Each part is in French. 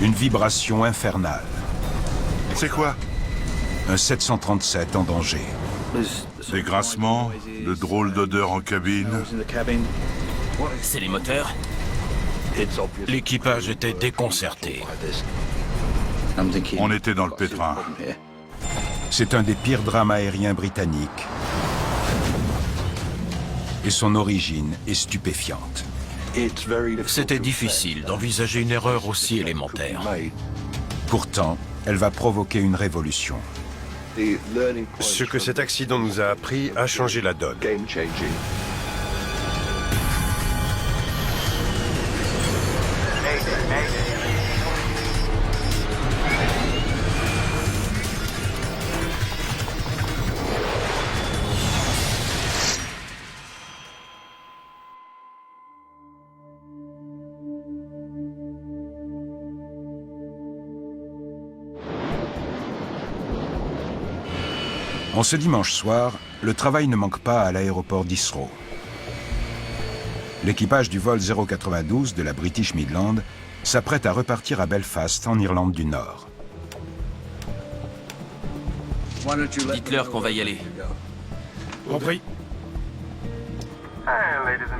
Une vibration infernale. C'est quoi? Un 737 en danger. Des grincements, de drôles d'odeurs en cabine. C'est les moteurs? L'équipage était déconcerté. On était dans le pétrin. C'est un des pires drames aériens britanniques. Et son origine est stupéfiante. C'était difficile d'envisager une erreur aussi élémentaire. Pourtant, elle va provoquer une révolution. Ce que cet accident nous a appris a changé la donne. En ce dimanche soir, le travail ne manque pas à l'aéroport d'Heathrow. L'équipage du vol 092 de la British Midland s'apprête à repartir à Belfast, en Irlande du Nord. Dites-leur qu'on va y aller. Compris.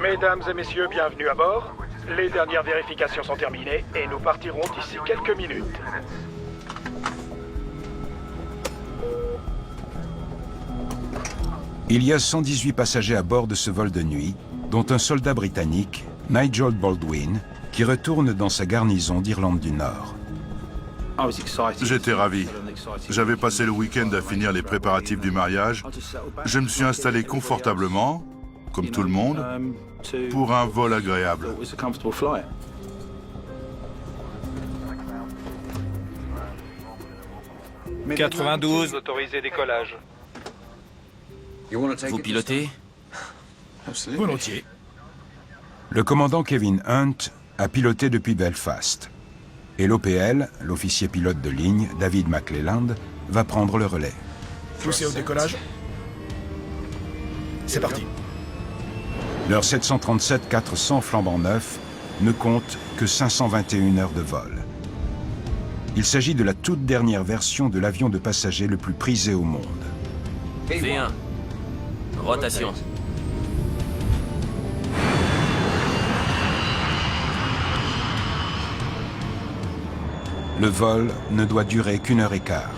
Mesdames et messieurs, bienvenue à bord. Les dernières vérifications sont terminées et nous partirons d'ici quelques minutes. Il y a 118 passagers à bord de ce vol de nuit, dont un soldat britannique, Nigel Baldwin, qui retourne dans sa garnison d'Irlande du Nord. J'étais ravi. J'avais passé le week-end à finir les préparatifs du mariage. Je me suis installé confortablement, comme tout le monde, pour un vol agréable. « 92, autorisé décollage. Vous pilotez? Volontiers. Le commandant Kevin Hunt a piloté depuis Belfast. Et l'OPL, l'officier pilote de ligne, David McClelland, va prendre le relais. Poussez au décollage. C'est parti. Leur 737-400 flambant neuf ne compte que 521 heures de vol. Il s'agit de la toute dernière version de l'avion de passagers le plus prisé au monde. V1. Rotation. Le vol ne doit durer qu'1 heure et quart.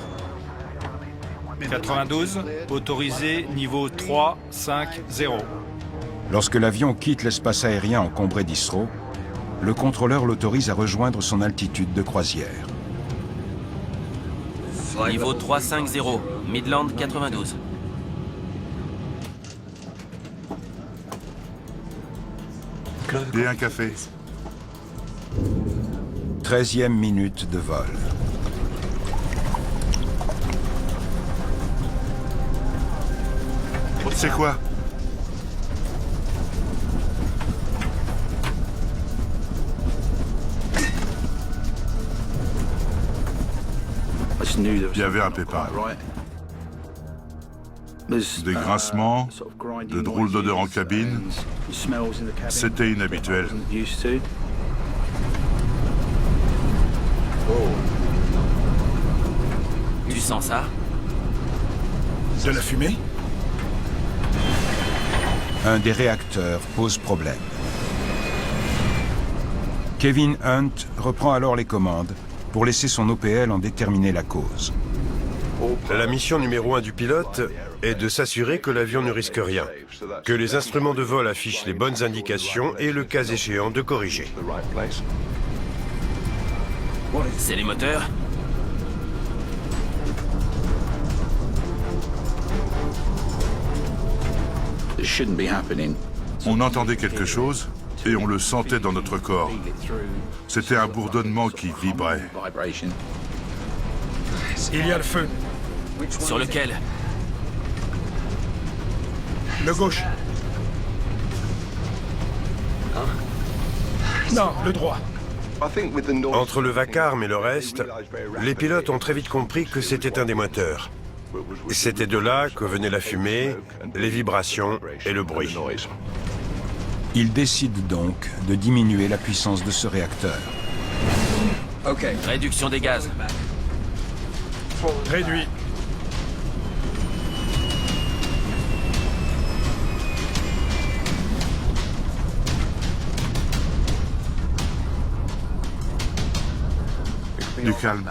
92, autorisé niveau 3, 5, 0. Lorsque l'avion quitte l'espace aérien encombré d'Heathrow, le contrôleur l'autorise à rejoindre son altitude de croisière. Niveau 350, Midland 92. Et un café. 13e minute de vol. C'est quoi? Il y avait un pépin. Des grincements, de drôles d'odeurs en cabine. C'était inhabituel. Tu sens ça? De la fumée? Un des réacteurs pose problème. Kevin Hunt reprend alors les commandes pour laisser son OPL en déterminer la cause. La mission numéro 1 du pilote est de s'assurer que l'avion ne risque rien, que les instruments de vol affichent les bonnes indications et, le cas échéant, de corriger. C'est les moteurs? On entendait quelque chose et on le sentait dans notre corps. C'était un bourdonnement qui vibrait. Il y a le feu. Sur lequel? Le gauche. Non, le droit. Entre le vacarme et le reste, les pilotes ont très vite compris que c'était un des moteurs. C'était de là que venait la fumée, les vibrations et le bruit. Ils décident donc de diminuer la puissance de ce réacteur. Réduction des gaz. Réduit. Du calme.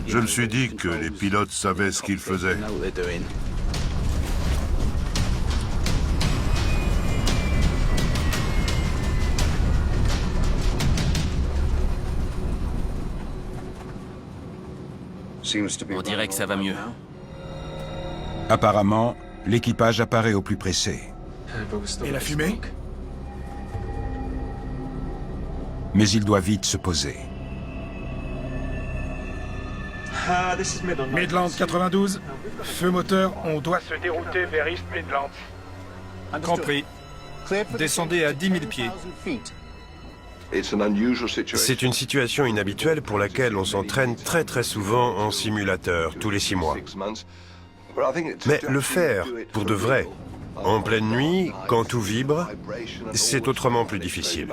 Je me suis dit que les pilotes savaient ce qu'ils faisaient. On dirait que ça va mieux. Apparemment, l'équipage apparaît au plus pressé. Et la fumée? Mais il doit vite se poser. Midland 92. Feu moteur, on doit se dérouter vers East Midlands. Compris. Descendez à 10 000 pieds. C'est une situation inhabituelle pour laquelle on s'entraîne très souvent en simulateur, tous les 6 mois. Mais le faire, pour de vrai, en pleine nuit, quand tout vibre, c'est autrement plus difficile.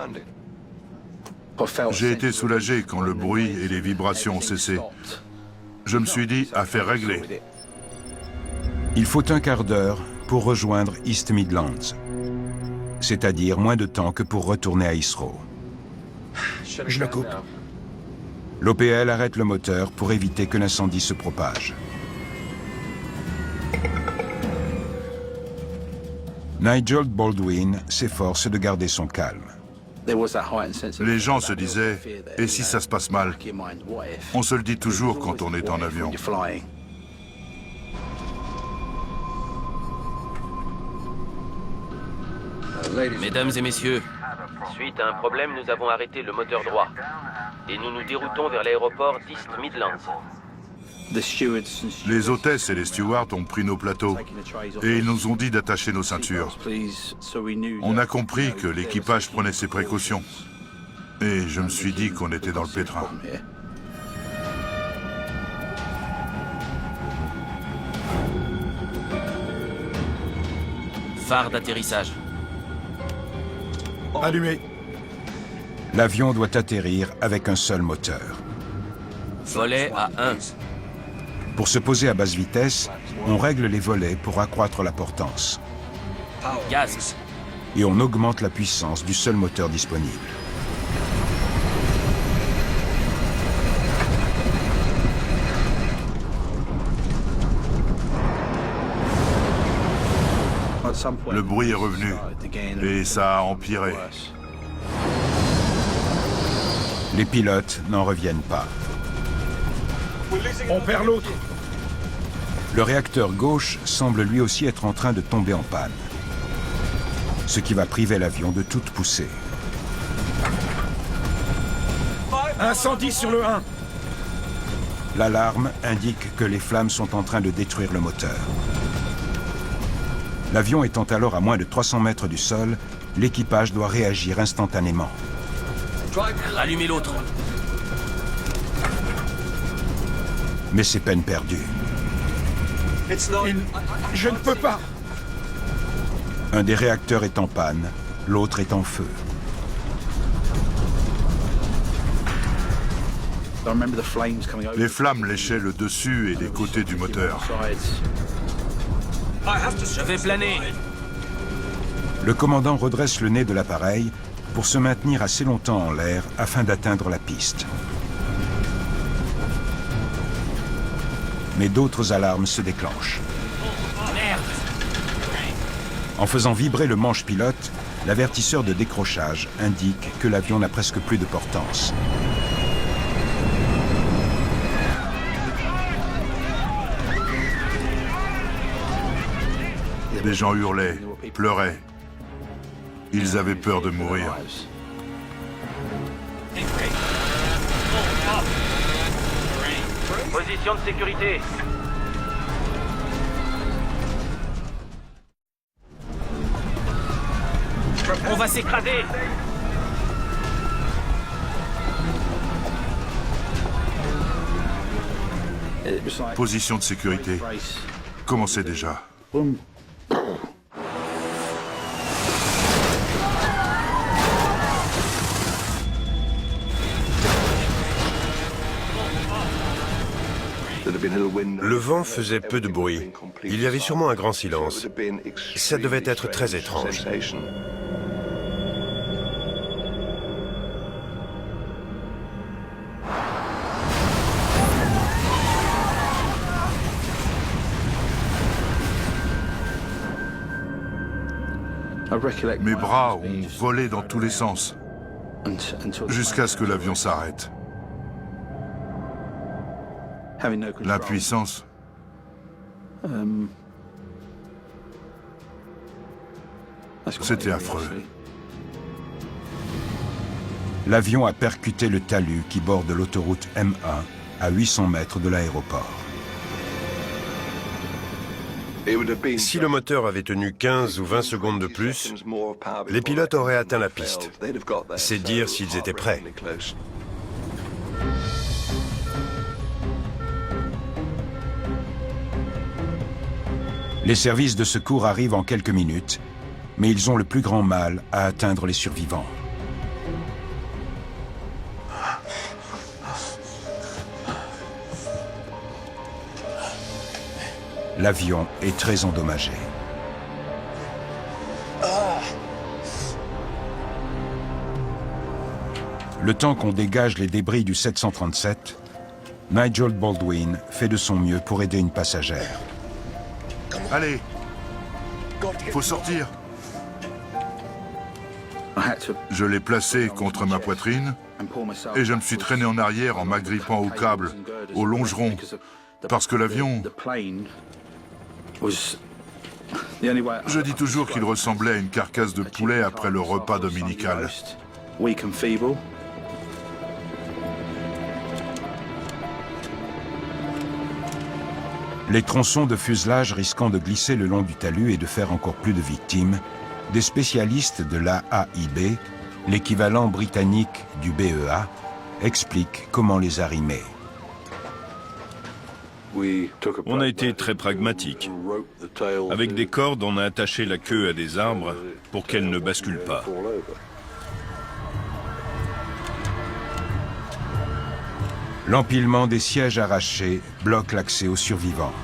J'ai été soulagé quand le bruit et les vibrations ont cessé. Je me suis dit, affaire réglée. Il faut un quart d'heure pour rejoindre East Midlands, c'est-à-dire moins de temps que pour retourner à Heathrow. Je le coupe. L'OPL arrête le moteur pour éviter que l'incendie se propage. Nigel Baldwin s'efforce de garder son calme. Les gens se disaient, et si ça se passe mal? On se le dit toujours quand on est en avion. Mesdames et messieurs, suite à un problème, nous avons arrêté le moteur droit. Et nous nous déroutons vers l'aéroport d'East Midlands. Les hôtesses et les stewards ont pris nos plateaux et ils nous ont dit d'attacher nos ceintures. On a compris que l'équipage prenait ses précautions. Et je me suis dit qu'on était dans le pétrin. Phare d'atterrissage. Allumé. L'avion doit atterrir avec un seul moteur. Volet à 1. Pour se poser à basse vitesse, on règle les volets pour accroître la portance. Gaz. Et on augmente la puissance du seul moteur disponible. Le bruit est revenu et ça a empiré. Les pilotes n'en reviennent pas. On perd l'autre. Le réacteur gauche semble lui aussi être en train de tomber en panne, ce qui va priver l'avion de toute poussée. Incendie sur le 1. L'alarme indique que les flammes sont en train de détruire le moteur. L'avion étant alors à moins de 300 mètres du sol, l'équipage doit réagir instantanément. Allumez l'autre. Mais c'est peine perdue. Je ne peux pas. Un des réacteurs est en panne, l'autre est en feu. Les flammes léchaient le dessus et les côtés du moteur. Je vais planer. Le commandant redresse le nez de l'appareil pour se maintenir assez longtemps en l'air afin d'atteindre la piste. Mais d'autres alarmes se déclenchent. Merde. En faisant vibrer le manche pilote, l'avertisseur de décrochage indique que l'avion n'a presque plus de portance. Les gens hurlaient, pleuraient. Ils avaient peur de mourir. Position de sécurité. On va s'écraser. Position de sécurité. Commencez déjà. Le vent faisait peu de bruit. Il y avait sûrement un grand silence. Ça devait être très étrange. Mes bras ont volé dans tous les sens, jusqu'à ce que l'avion s'arrête. L'impuissance. C'était affreux. L'avion a percuté le talus qui borde l'autoroute M1 à 800 mètres de l'aéroport. Si le moteur avait tenu 15 ou 20 secondes de plus, les pilotes auraient atteint la piste. C'est dire s'ils étaient prêts. Les services de secours arrivent en quelques minutes, mais ils ont le plus grand mal à atteindre les survivants. L'avion est très endommagé. Le temps qu'on dégage les débris du 737, Nigel Baldwin fait de son mieux pour aider une passagère. Allez, faut sortir. Je l'ai placé contre ma poitrine et je me suis traîné en arrière en m'agrippant au câble, au longeron, parce que l'avion... Je dis toujours qu'il ressemblait à une carcasse de poulet après le repas dominical. Les tronçons de fuselage risquant de glisser le long du talus et de faire encore plus de victimes, des spécialistes de l'AAIB, l'équivalent britannique du BEA, expliquent comment les arrimer. On a été très pragmatique. Avec des cordes, on a attaché la queue à des arbres pour qu'elle ne bascule pas. L'empilement des sièges arrachés bloque l'accès aux survivants.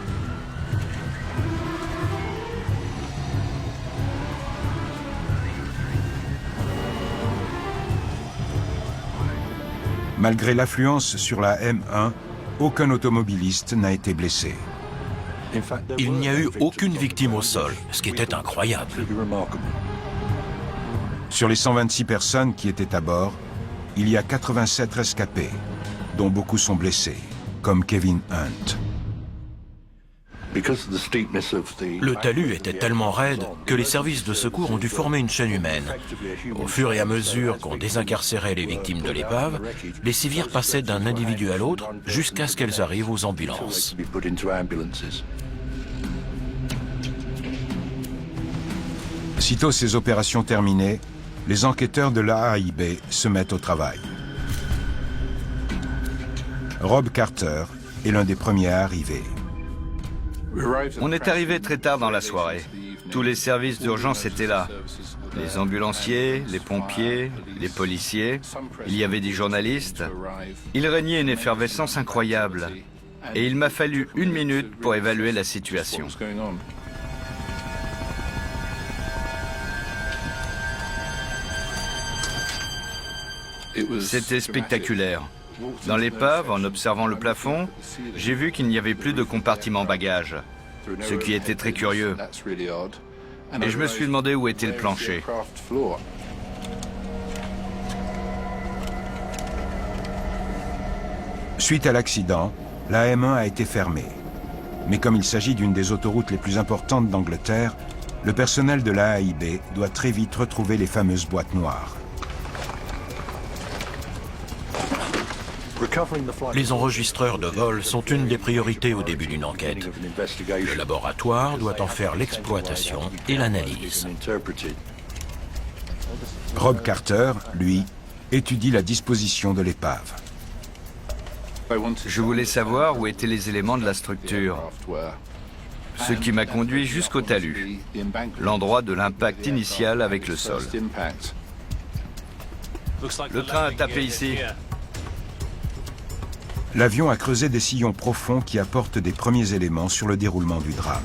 Malgré l'affluence sur la M1, aucun automobiliste n'a été blessé. Il n'y a eu aucune victime au sol, ce qui était incroyable. Sur les 126 personnes qui étaient à bord, il y a 87 rescapés, dont beaucoup sont blessés, comme Kevin Hunt. Le talus était tellement raide que les services de secours ont dû former une chaîne humaine. Au fur et à mesure qu'on désincarcérait les victimes de l'épave, les civils passaient d'un individu à l'autre jusqu'à ce qu'elles arrivent aux ambulances. Sitôt ces opérations terminées, les enquêteurs de l'AAIB se mettent au travail. Rob Carter est l'un des premiers à arriver. On est arrivé très tard dans la soirée. Tous les services d'urgence étaient là. Les ambulanciers, les pompiers, les policiers. Il y avait des journalistes. Il régnait une effervescence incroyable. Et il m'a fallu 1 minute pour évaluer la situation. C'était spectaculaire. Dans l'épave, en observant le plafond, j'ai vu qu'il n'y avait plus de compartiment bagages, ce qui était très curieux. Et je me suis demandé où était le plancher. Suite à l'accident, la M1 a été fermée. Mais comme il s'agit d'une des autoroutes les plus importantes d'Angleterre, le personnel de l'AAIB doit très vite retrouver les fameuses boîtes noires. Les enregistreurs de vol sont une des priorités au début d'une enquête. Le laboratoire doit en faire l'exploitation et l'analyse. Rob Carter, lui, étudie la disposition de l'épave. Je voulais savoir où étaient les éléments de la structure. Ce qui m'a conduit jusqu'au talus, l'endroit de l'impact initial avec le sol. Le train a tapé ici. l'avion a creusé des sillons profonds qui apportent des premiers éléments sur le déroulement du drame.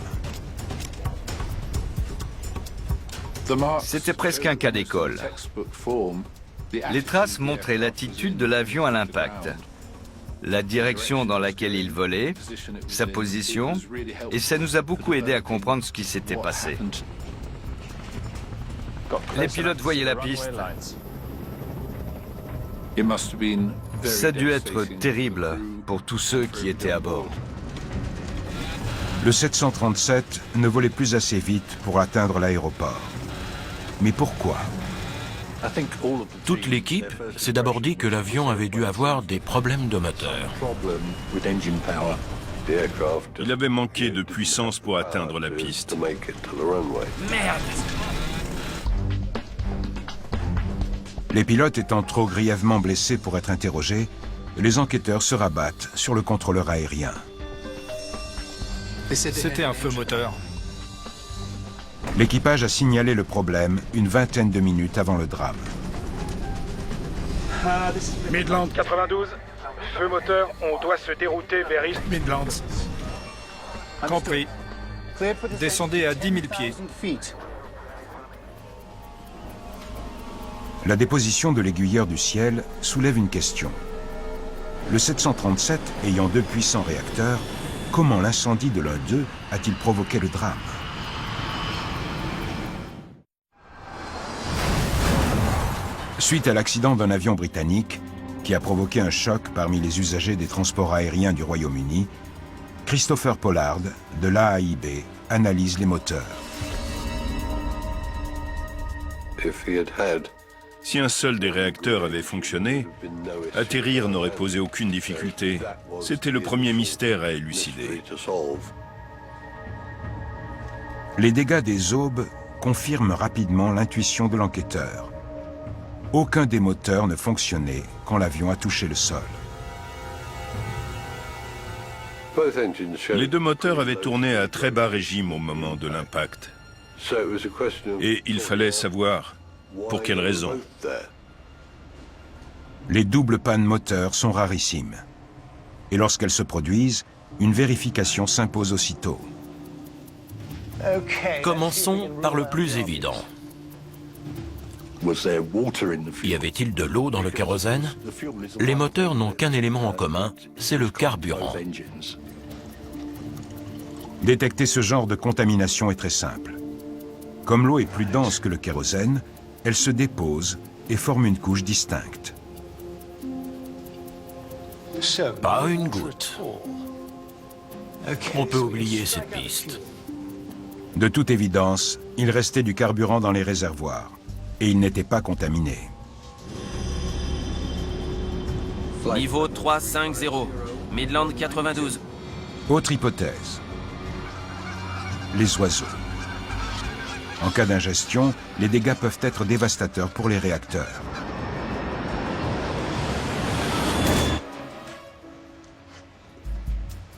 C'était presque un cas d'école. Les traces montraient l'attitude de l'avion à l'impact, la direction dans laquelle il volait, sa position, et ça nous a beaucoup aidé à comprendre ce qui s'était passé. Les pilotes voyaient la piste. Ça a dû être terrible pour tous ceux qui étaient à bord. Le 737 ne volait plus assez vite pour atteindre l'aéroport. Mais pourquoi? Toute l'équipe s'est d'abord dit que l'avion avait dû avoir des problèmes de moteur. Il avait manqué de puissance pour atteindre la piste. Merde! Les pilotes étant trop grièvement blessés pour être interrogés, les enquêteurs se rabattent sur le contrôleur aérien. C'était un feu moteur. L'équipage a signalé le problème une vingtaine de minutes avant le drame. Midland 92, feu moteur, on doit se dérouter vers East Midlands. Compris. Descendez à 10 000 pieds. La déposition de l'aiguilleur du ciel soulève une question. Le 737 ayant 2 puissants réacteurs, comment l'incendie de l'un d'eux a-t-il provoqué le drame? Suite à l'accident d'un avion britannique qui a provoqué un choc parmi les usagers des transports aériens du Royaume-Uni, Christopher Pollard de l'AAIB analyse les moteurs. Si un seul des réacteurs avait fonctionné, atterrir n'aurait posé aucune difficulté. C'était le premier mystère à élucider. Les dégâts des aubes confirment rapidement l'intuition de l'enquêteur. Aucun des moteurs ne fonctionnait quand l'avion a touché le sol. Les 2 moteurs avaient tourné à très bas régime au moment de l'impact. Et il fallait savoir pour quelle raison. Les doubles pannes moteurs sont rarissimes. Et lorsqu'elles se produisent, une vérification s'impose aussitôt. Commençons par le plus évident. Y avait-il de l'eau dans le kérosène? Les moteurs n'ont qu'un élément en commun, c'est le carburant. Détecter ce genre de contamination est très simple. Comme l'eau est plus dense que le kérosène, elle se dépose et forme une couche distincte. Pas une goutte. On peut oublier cette piste. De toute évidence, il restait du carburant dans les réservoirs et il n'était pas contaminé. Niveau 350, Midland 92. Autre hypothèse. Les oiseaux. En cas d'ingestion, les dégâts peuvent être dévastateurs pour les réacteurs.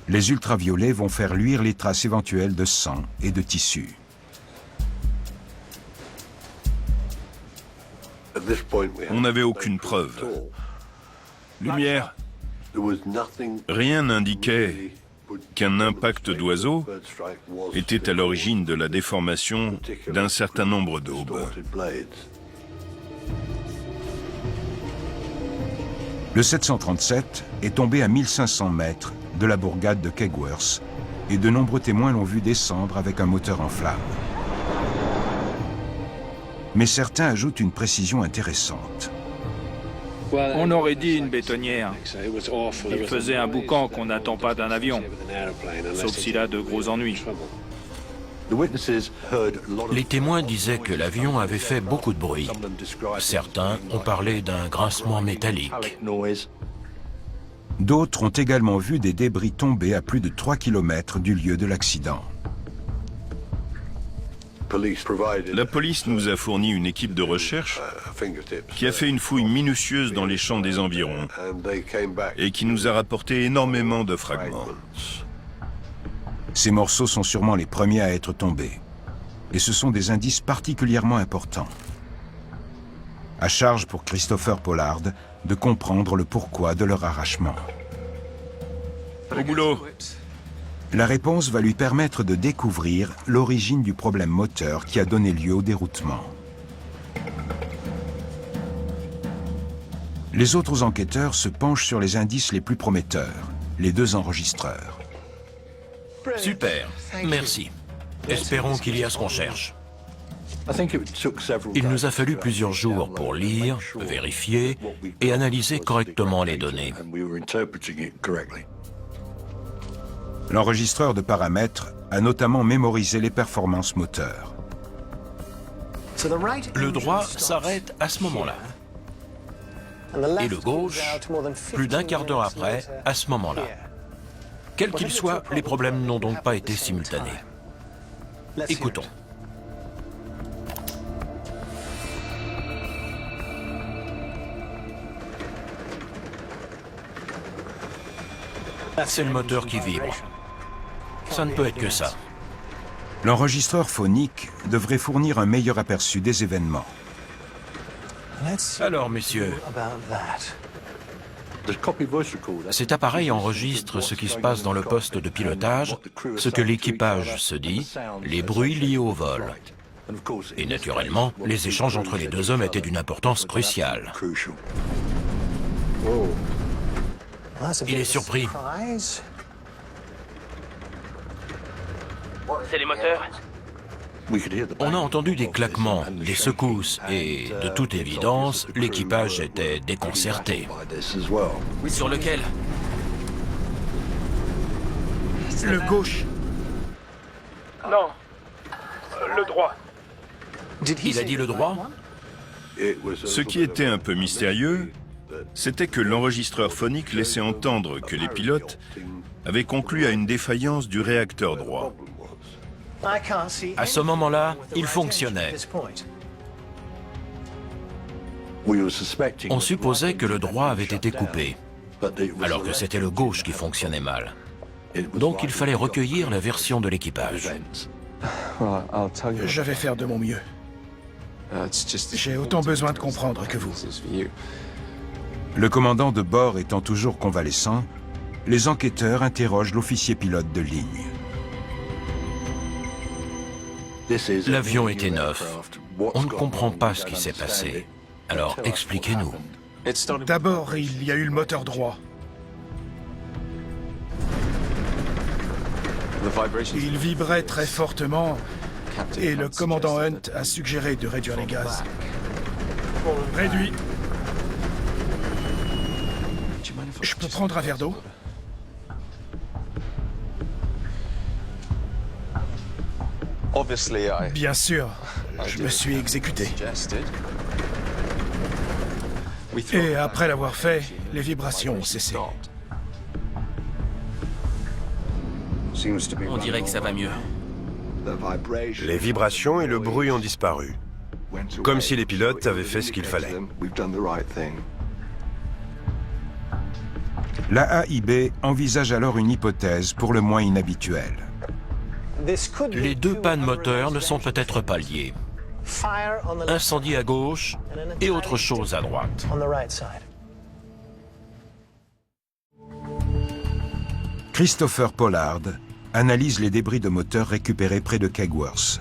Les ultraviolets vont faire luire les traces éventuelles de sang et de tissu. On n'avait aucune preuve. Lumière. Rien n'indiquait qu'un impact d'oiseau était à l'origine de la déformation d'un certain nombre d'aubes. Le 737 est tombé à 1500 mètres de la bourgade de Kegworth et de nombreux témoins l'ont vu descendre avec un moteur en flammes. Mais certains ajoutent une précision intéressante. On aurait dit une bétonnière. Il faisait un boucan qu'on n'attend pas d'un avion, sauf s'il a de gros ennuis. Les témoins disaient que l'avion avait fait beaucoup de bruit. Certains ont parlé d'un grincement métallique. D'autres ont également vu des débris tomber à plus de 3 km du lieu de l'accident. La police nous a fourni une équipe de recherche qui a fait une fouille minutieuse dans les champs des environs et qui nous a rapporté énormément de fragments. Ces morceaux sont sûrement les premiers à être tombés. Et ce sont des indices particulièrement importants. À charge pour Christopher Pollard de comprendre le pourquoi de leur arrachement. Au boulot. La réponse va lui permettre de découvrir l'origine du problème moteur qui a donné lieu au déroutement. Les autres enquêteurs se penchent sur les indices les plus prometteurs, les deux enregistreurs. Super, merci. Espérons qu'il y a ce qu'on cherche. Il nous a fallu plusieurs jours pour lire, vérifier et analyser correctement les données. L'enregistreur de paramètres a notamment mémorisé les performances moteurs. Le droit s'arrête à ce moment-là. Et le gauche, plus d'un quart d'heure après, à ce moment-là. Quel qu'il soit, les problèmes n'ont donc pas été simultanés. Écoutons. C'est le moteur qui vibre. Ça ne peut être que ça. L'enregistreur phonique devrait fournir un meilleur aperçu des événements. Alors, messieurs, cet appareil enregistre ce qui se passe dans le poste de pilotage, ce que l'équipage se dit, les bruits liés au vol. Et naturellement, les échanges entre les deux hommes étaient d'une importance cruciale. Il est surpris. C'est les moteurs? On a entendu des claquements, des secousses et, de toute évidence, l'équipage était déconcerté. Sur lequel? Le gauche. Non. Le droit. Il a dit le droit? Ce qui était un peu mystérieux, c'était que l'enregistreur phonique laissait entendre que les pilotes avaient conclu à une défaillance du réacteur droit. À ce moment-là, il fonctionnait. On supposait que le droit avait été coupé, alors que c'était le gauche qui fonctionnait mal. Donc il fallait recueillir la version de l'équipage. Je vais faire de mon mieux. J'ai autant besoin de comprendre que vous. Le commandant de bord étant toujours convalescent, les enquêteurs interrogent l'officier pilote de ligne. L'avion était neuf. On ne comprend pas ce qui s'est passé. Alors expliquez-nous. D'abord, il y a eu le moteur droit. Il vibrait très fortement et le commandant Hunt a suggéré de réduire les gaz. Réduit. Je peux prendre un verre d'eau? Bien sûr, je me suis exécuté. Et après l'avoir fait, les vibrations ont cessé. On dirait que ça va mieux. Les vibrations et le bruit ont disparu. Comme si les pilotes avaient fait ce qu'il fallait. L'AAIB envisage alors une hypothèse pour le moins inhabituelle. Les deux pannes moteurs ne sont peut-être pas liées. Incendie à gauche et autre chose à droite. Christopher Pollard analyse les débris de moteur récupérés près de Kegworth.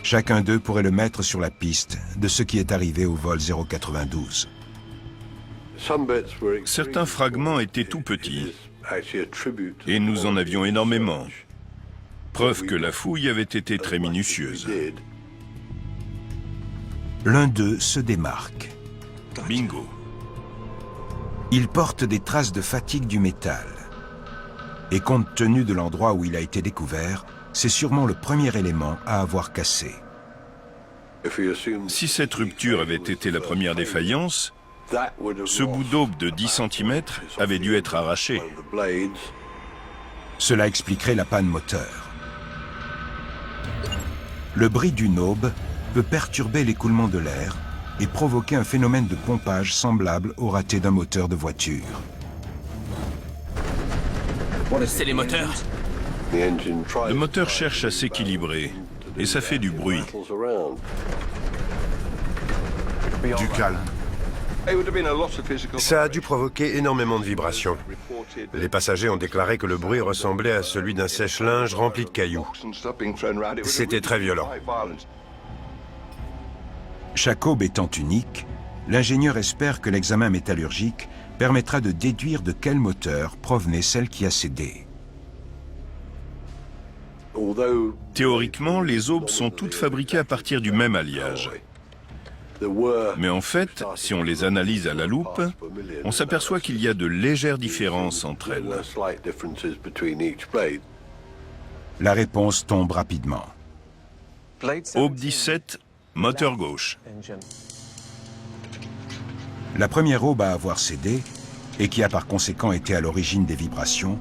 Chacun d'eux pourrait le mettre sur la piste de ce qui est arrivé au vol 092. Certains fragments étaient tout petits, et nous en avions énormément. Preuve que la fouille avait été très minutieuse. L'un d'eux se démarque. Bingo. Il porte des traces de fatigue du métal. Et compte tenu de l'endroit où il a été découvert, c'est sûrement le premier élément à avoir cassé. Si cette rupture avait été la première défaillance, ce bout d'aube de 10 cm avait dû être arraché. Cela expliquerait la panne moteur. Le bris d'une aube peut perturber l'écoulement de l'air et provoquer un phénomène de pompage semblable au raté d'un moteur de voiture. C'est les moteurs? Le moteur cherche à s'équilibrer, et ça fait du bruit. Du calme. Ça a dû provoquer énormément de vibrations. Les passagers ont déclaré que le bruit ressemblait à celui d'un sèche-linge rempli de cailloux. C'était très violent. Chaque aube étant unique, l'ingénieur espère que l'examen métallurgique permettra de déduire de quel moteur provenait celle qui a cédé. Théoriquement, les aubes sont toutes fabriquées à partir du même alliage. Mais en fait, si on les analyse à la loupe, on s'aperçoit qu'il y a de légères différences entre elles. La réponse tombe rapidement. Aube 17, moteur gauche. La première aube à avoir cédé, et qui a par conséquent été à l'origine des vibrations,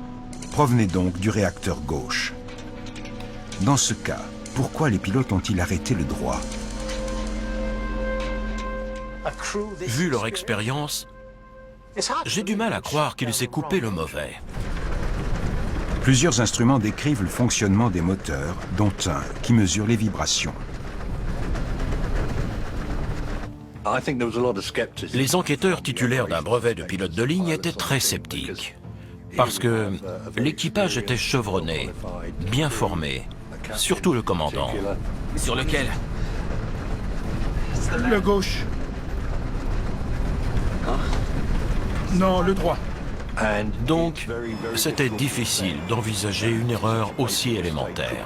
provenait donc du réacteur gauche. Dans ce cas, pourquoi les pilotes ont-ils arrêté le droit? Vu leur expérience, j'ai du mal à croire qu'ils aient coupé le mauvais. Plusieurs instruments décrivent le fonctionnement des moteurs, dont un qui mesure les vibrations. Les enquêteurs titulaires d'un brevet de pilote de ligne étaient très sceptiques. Parce que l'équipage était chevronné, bien formé, surtout le commandant. Sur lequel? Le gauche. Non, le droit. Donc, c'était difficile d'envisager une erreur aussi élémentaire.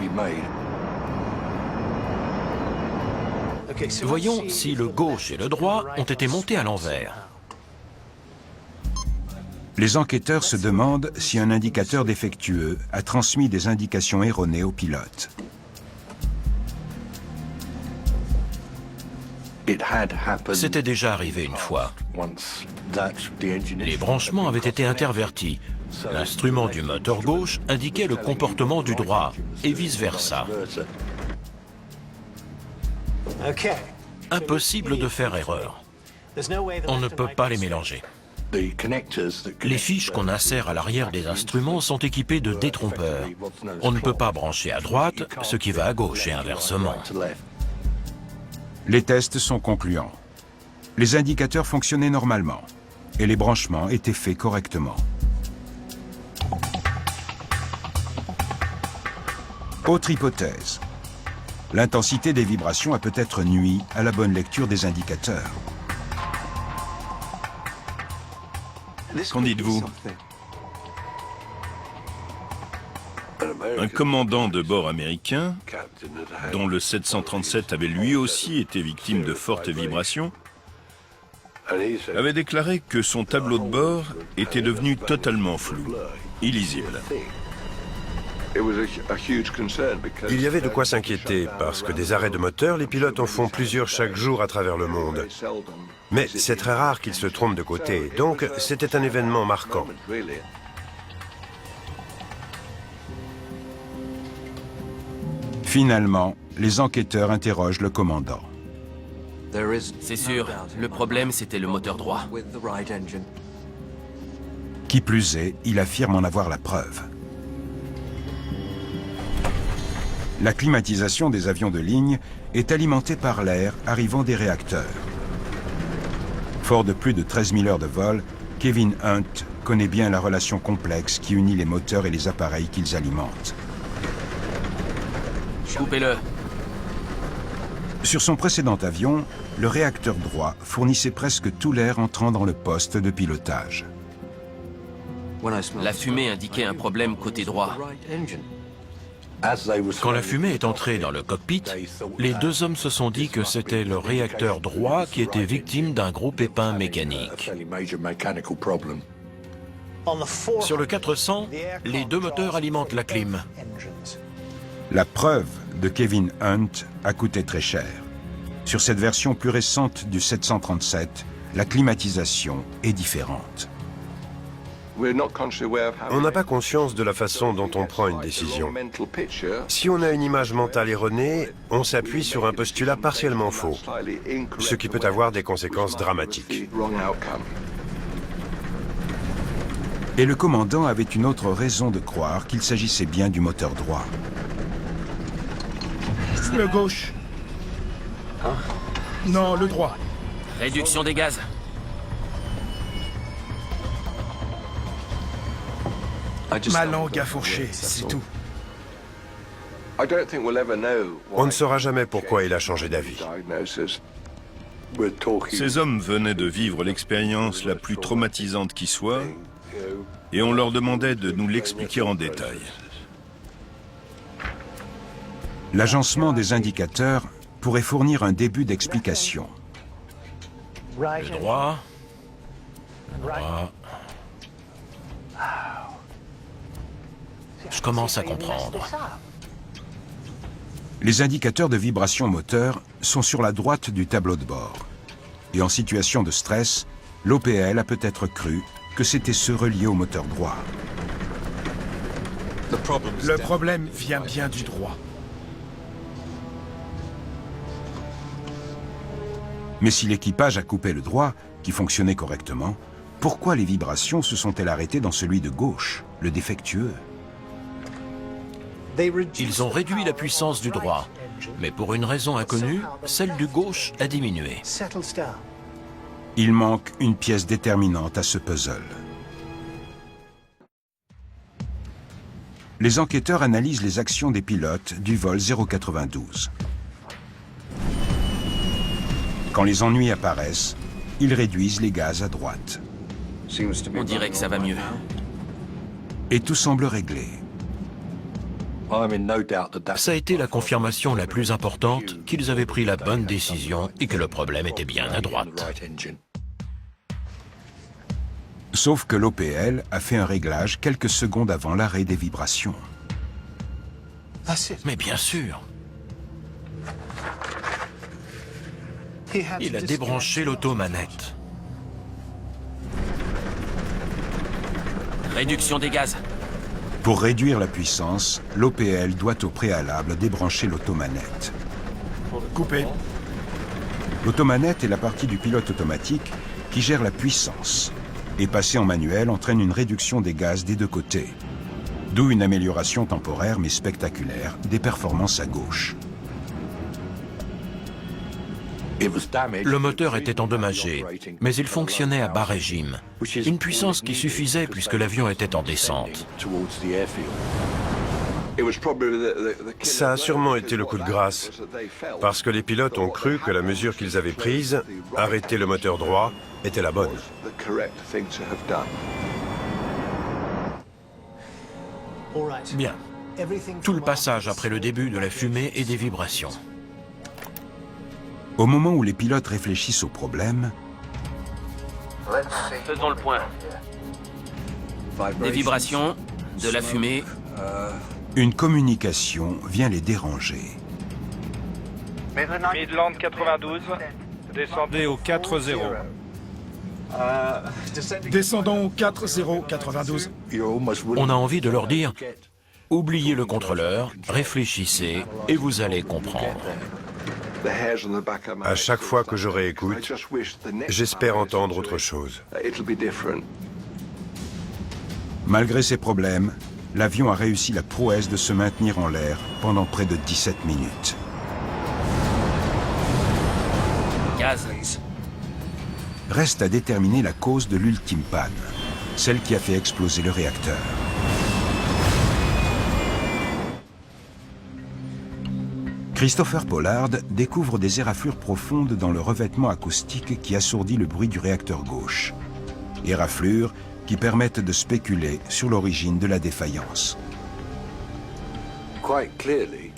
Voyons si le gauche et le droit ont été montés à l'envers. Les enquêteurs se demandent si un indicateur défectueux a transmis des indications erronées au pilote. C'était déjà arrivé une fois. Les branchements avaient été intervertis. L'instrument du moteur gauche indiquait le comportement du droit, et vice-versa. Impossible de faire erreur. On ne peut pas les mélanger. Les fiches qu'on insère à l'arrière des instruments sont équipées de détrompeurs. On ne peut pas brancher à droite ce qui va à gauche et inversement. Les tests sont concluants. Les indicateurs fonctionnaient normalement et les branchements étaient faits correctement. Autre hypothèse. L'intensité des vibrations a peut-être nui à la bonne lecture des indicateurs. Qu'en dites-vous? Un commandant de bord américain, dont le 737 avait lui aussi été victime de fortes vibrations, avait déclaré que son tableau de bord était devenu totalement flou, illisible. Il y avait de quoi s'inquiéter, parce que des arrêts de moteur, les pilotes en font plusieurs chaque jour à travers le monde. Mais c'est très rare qu'ils se trompent de côté, donc c'était un événement marquant. Finalement, les enquêteurs interrogent le commandant. C'est sûr, le problème c'était le moteur droit. Qui plus est, il affirme en avoir la preuve. La climatisation des avions de ligne est alimentée par l'air arrivant des réacteurs. Fort de plus de 13 000 heures de vol, Kevin Hunt connaît bien la relation complexe qui unit les moteurs et les appareils qu'ils alimentent. Coupez-le. Sur son précédent avion, le réacteur droit fournissait presque tout l'air entrant dans le poste de pilotage. La fumée indiquait un problème côté droit. Quand la fumée est entrée dans le cockpit, les deux hommes se sont dit que c'était le réacteur droit qui était victime d'un gros pépin mécanique. Sur le 400, les deux moteurs alimentent la clim. La preuve de Kevin Hunt a coûté très cher. Sur cette version plus récente du 737, la climatisation est différente. On n'a pas conscience de la façon dont on prend une décision. Si on a une image mentale erronée, on s'appuie sur un postulat partiellement faux, ce qui peut avoir des conséquences dramatiques. Et le commandant avait une autre raison de croire qu'il s'agissait bien du moteur droit. Le gauche. Non, le droit. Réduction des gaz. Ma langue a fourché, c'est tout. On ne saura jamais pourquoi il a changé d'avis. Ces hommes venaient de vivre l'expérience la plus traumatisante qui soit, et on leur demandait de nous l'expliquer en détail. L'agencement des indicateurs pourrait fournir un début d'explication. Le droit. Je commence à comprendre. Les indicateurs de vibration moteur sont sur la droite du tableau de bord. Et en situation de stress, l'OPL a peut-être cru que c'était ceux reliés au moteur droit. Le problème vient bien du droit. Mais si l'équipage a coupé le droit, qui fonctionnait correctement, pourquoi les vibrations se sont-elles arrêtées dans celui de gauche, le défectueux? Ils ont réduit la puissance du droit, mais pour une raison inconnue, celle du gauche a diminué. Il manque une pièce déterminante à ce puzzle. Les enquêteurs analysent les actions des pilotes du vol 092. Quand les ennuis apparaissent, ils réduisent les gaz à droite. On dirait que ça va mieux. Et tout semble réglé. Ça a été la confirmation la plus importante qu'ils avaient pris la bonne décision et que le problème était bien à droite. Sauf que l'OPL a fait un réglage quelques secondes avant l'arrêt des vibrations. Mais bien sûr. Il a débranché l'automanette. Réduction des gaz. Pour réduire la puissance, l'OPL doit au préalable débrancher l'automanette. Coupé. L'automanette est la partie du pilote automatique qui gère la puissance. Et passer en manuel entraîne une réduction des gaz des deux côtés. D'où une amélioration temporaire mais spectaculaire des performances à gauche. Le moteur était endommagé, mais il fonctionnait à bas régime. Une puissance qui suffisait puisque l'avion était en descente. Ça a sûrement été le coup de grâce, parce que les pilotes ont cru que la mesure qu'ils avaient prise, arrêter le moteur droit, était la bonne. Bien. Tout le passage après le début de la fumée et des vibrations. Au moment où les pilotes réfléchissent au problème, Faisons le point. Des vibrations, de la fumée. une communication vient les déranger. Midland 92, descendez au 4-0. Descendons au 4092. On a envie de leur dire « Oubliez le contrôleur, réfléchissez et vous allez comprendre. » À chaque fois que je réécoute, j'espère entendre autre chose. Malgré ces problèmes, l'avion a réussi la prouesse de se maintenir en l'air pendant près de 17 minutes. Gaz. Reste à déterminer la cause de l'ultime panne, celle qui a fait exploser le réacteur. Christopher Pollard découvre des éraflures profondes dans le revêtement acoustique qui assourdit le bruit du réacteur gauche. Éraflures qui permettent de spéculer sur l'origine de la défaillance.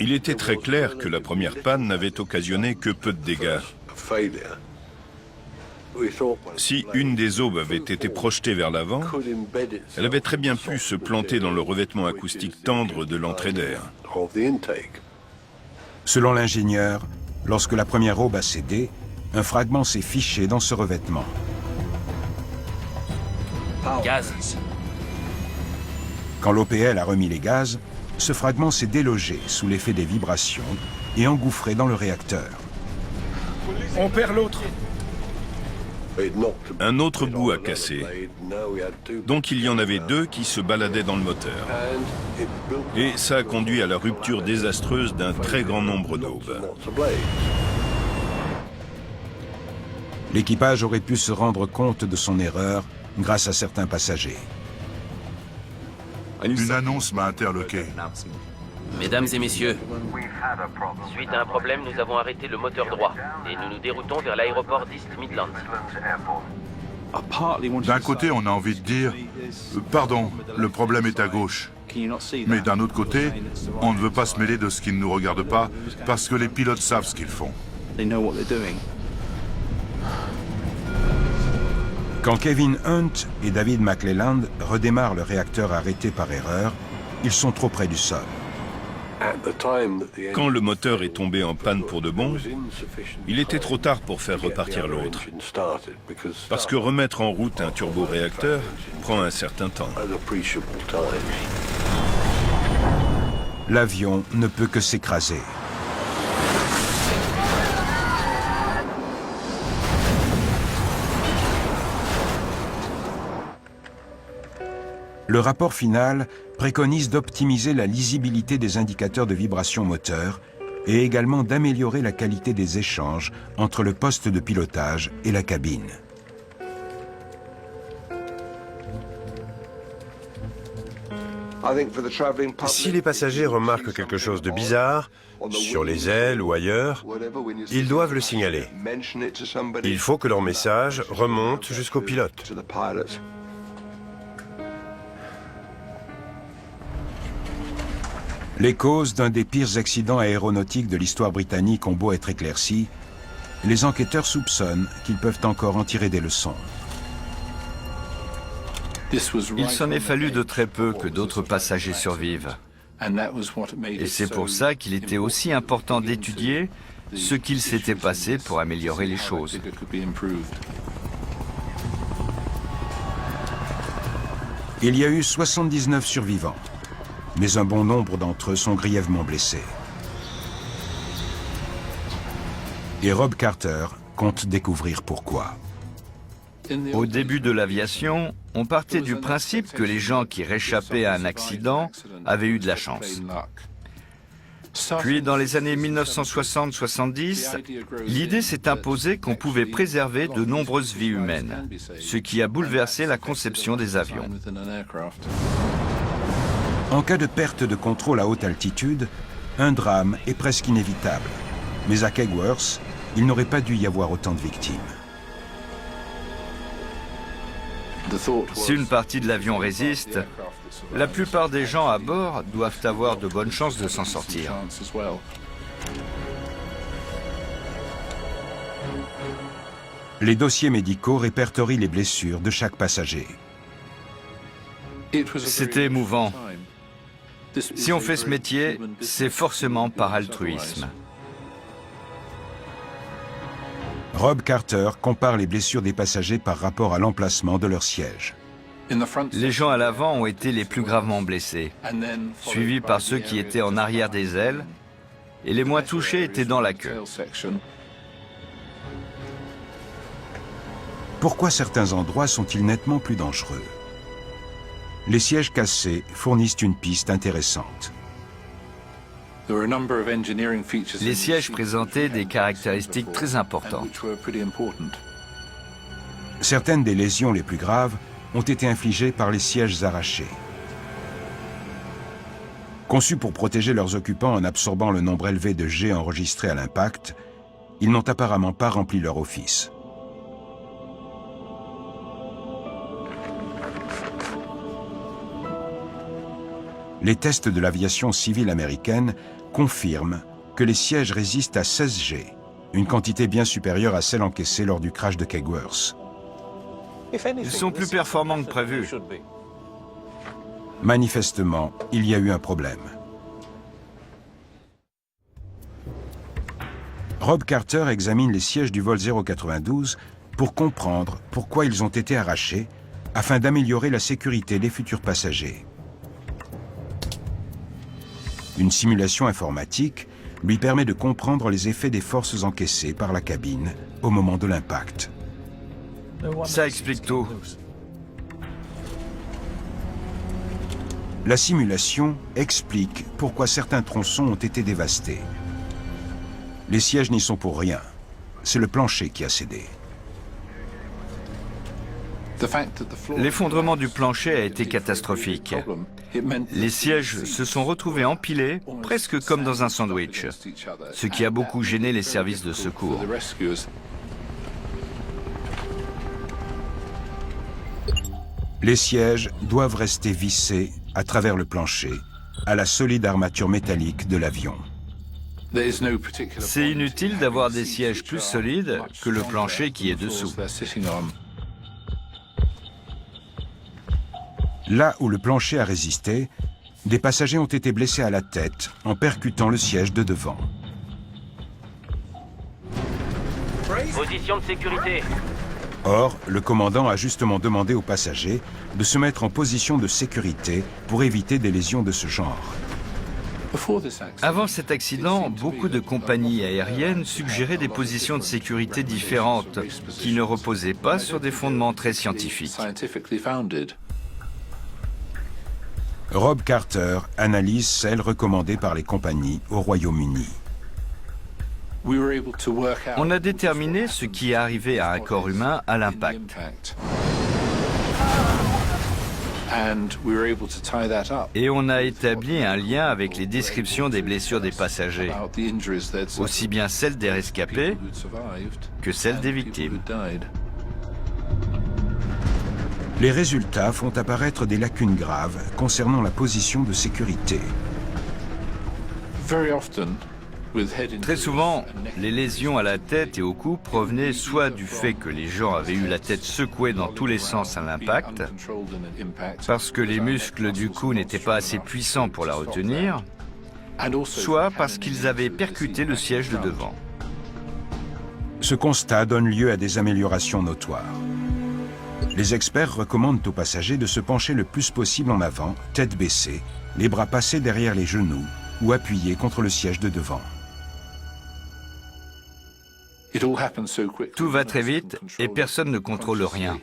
Il était très clair que la première panne n'avait occasionné que peu de dégâts. Si une des aubes avait été projetée vers l'avant, elle avait très bien pu se planter dans le revêtement acoustique tendre de l'entrée d'air. Selon l'ingénieur, lorsque la première aube a cédé, un fragment s'est fiché dans ce revêtement. Gaz. Quand l'OPL a remis les gaz, ce fragment s'est délogé sous l'effet des vibrations et engouffré dans le réacteur. On perd l'autre. Un autre bout a cassé. Donc il y en avait deux qui se baladaient dans le moteur. Et ça a conduit à la rupture désastreuse d'un très grand nombre d'aubes. L'équipage aurait pu se rendre compte de son erreur grâce à certains passagers. Une annonce m'a interloqué. Mesdames et messieurs, suite à un problème, nous avons arrêté le moteur droit et nous nous déroutons vers l'aéroport d'East Midlands. D'un côté, on a envie de dire « Pardon, le problème est à gauche ». Mais d'un autre côté, on ne veut pas se mêler de ce qui ne nous regarde pas parce que les pilotes savent ce qu'ils font. Quand Kevin Hunt et David McClelland redémarrent le réacteur arrêté par erreur, ils sont trop près du sol. Quand le moteur est tombé en panne pour de bon, il était trop tard pour faire repartir l'autre. Parce que remettre en route un turboréacteur prend un certain temps. L'avion ne peut que s'écraser. Le rapport final préconise d'optimiser la lisibilité des indicateurs de vibration moteur et également d'améliorer la qualité des échanges entre le poste de pilotage et la cabine. Si les passagers remarquent quelque chose de bizarre, sur les ailes ou ailleurs, ils doivent le signaler. Il faut que leur message remonte jusqu'au pilote. Les causes d'un des pires accidents aéronautiques de l'histoire britannique ont beau être éclaircies, les enquêteurs soupçonnent qu'ils peuvent encore en tirer des leçons. Il s'en est fallu de très peu que d'autres passagers survivent. Et c'est pour ça qu'il était aussi important d'étudier ce qu'il s'était passé pour améliorer les choses. Il y a eu 79 survivants, mais un bon nombre d'entre eux sont grièvement blessés. Et Rob Carter compte découvrir pourquoi. Au début de l'aviation, on partait du principe que les gens qui réchappaient à un accident avaient eu de la chance. Puis, dans les années 1960-70, l'idée s'est imposée qu'on pouvait préserver de nombreuses vies humaines, ce qui a bouleversé la conception des avions. En cas de perte de contrôle à haute altitude, un drame est presque inévitable. Mais à Kegworth, il n'aurait pas dû y avoir autant de victimes. Si une partie de l'avion résiste, la plupart des gens à bord doivent avoir de bonnes chances de s'en sortir. Les dossiers médicaux répertorient les blessures de chaque passager. C'était émouvant. Si on fait ce métier, c'est forcément par altruisme. Rob Carter compare les blessures des passagers par rapport à l'emplacement de leur siège. Les gens à l'avant ont été les plus gravement blessés, suivis par ceux qui étaient en arrière des ailes, et les moins touchés étaient dans la queue. Pourquoi certains endroits sont-ils nettement plus dangereux? Les sièges cassés fournissent une piste intéressante. Les sièges présentaient des caractéristiques très importantes. Certaines des lésions les plus graves ont été infligées par les sièges arrachés. Conçus pour protéger leurs occupants en absorbant le nombre élevé de jets enregistrés à l'impact, ils n'ont apparemment pas rempli leur office. Les tests de l'aviation civile américaine confirment que les sièges résistent à 16 G, une quantité bien supérieure à celle encaissée lors du crash de Kegworth. Ils sont plus performants que prévu. Manifestement, il y a eu un problème. Rob Carter examine les sièges du vol 092 pour comprendre pourquoi ils ont été arrachés afin d'améliorer la sécurité des futurs passagers. Une simulation informatique lui permet de comprendre les effets des forces encaissées par la cabine au moment de l'impact. Ça explique tout. La simulation explique pourquoi certains tronçons ont été dévastés. Les sièges n'y sont pour rien. C'est le plancher qui a cédé. L'effondrement du plancher a été catastrophique. Les sièges se sont retrouvés empilés, presque comme dans un sandwich, ce qui a beaucoup gêné les services de secours. Les sièges doivent rester vissés à travers le plancher, à la solide armature métallique de l'avion. C'est inutile d'avoir des sièges plus solides que le plancher qui est dessous. Là où le plancher a résisté, des passagers ont été blessés à la tête en percutant le siège de devant. Position de sécurité. Or, le commandant a justement demandé aux passagers de se mettre en position de sécurité pour éviter des lésions de ce genre. Avant cet accident, beaucoup de compagnies aériennes suggéraient des positions de sécurité différentes, qui ne reposaient pas sur des fondements très scientifiques. Rob Carter analyse celles recommandées par les compagnies au Royaume-Uni. On a déterminé ce qui est arrivé à un corps humain à l'impact. Et on a établi un lien avec les descriptions des blessures des passagers, aussi bien celles des rescapés que celles des victimes. Les résultats font apparaître des lacunes graves concernant la position de sécurité. Très souvent, les lésions à la tête et au cou provenaient soit du fait que les gens avaient eu la tête secouée dans tous les sens à l'impact, parce que les muscles du cou n'étaient pas assez puissants pour la retenir, soit parce qu'ils avaient percuté le siège de devant. Ce constat donne lieu à des améliorations notoires. Les experts recommandent aux passagers de se pencher le plus possible en avant, tête baissée, les bras passés derrière les genoux ou appuyés contre le siège de devant. Tout va très vite et personne ne contrôle rien.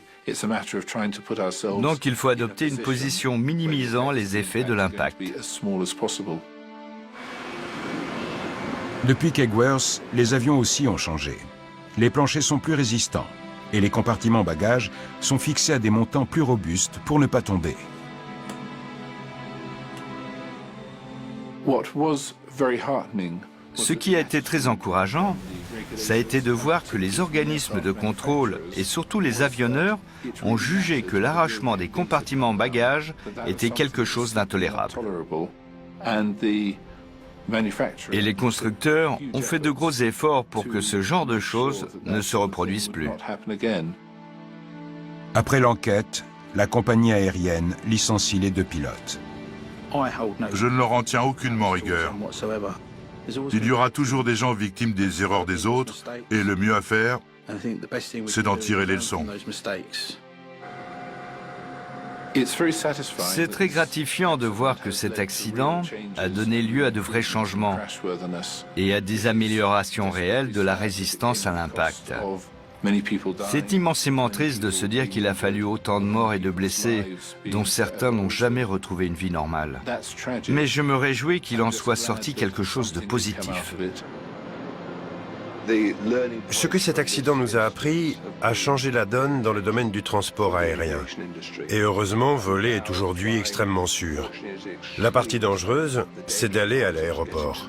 Donc il faut adopter une position minimisant les effets de l'impact. Depuis Kegworth, les avions aussi ont changé. Les planchers sont plus résistants et les compartiments bagages sont fixés à des montants plus robustes pour ne pas tomber. Ce qui a été très encourageant, ça a été de voir que les organismes de contrôle et surtout les avionneurs ont jugé que l'arrachement des compartiments bagages était quelque chose d'intolérable. Et les constructeurs ont fait de gros efforts pour que ce genre de choses ne se reproduise plus. Après l'enquête, la compagnie aérienne licencie les 2 pilotes. Je ne leur en tiens aucunement rigueur. Il y aura toujours des gens victimes des erreurs des autres, et le mieux à faire, c'est d'en tirer les leçons. C'est très gratifiant de voir que cet accident a donné lieu à de vrais changements et à des améliorations réelles de la résistance à l'impact. C'est immensément triste de se dire qu'il a fallu autant de morts et de blessés, dont certains n'ont jamais retrouvé une vie normale. Mais je me réjouis qu'il en soit sorti quelque chose de positif. Ce que cet accident nous a appris a changé la donne dans le domaine du transport aérien. Et heureusement, voler est aujourd'hui extrêmement sûr. La partie dangereuse, c'est d'aller à l'aéroport.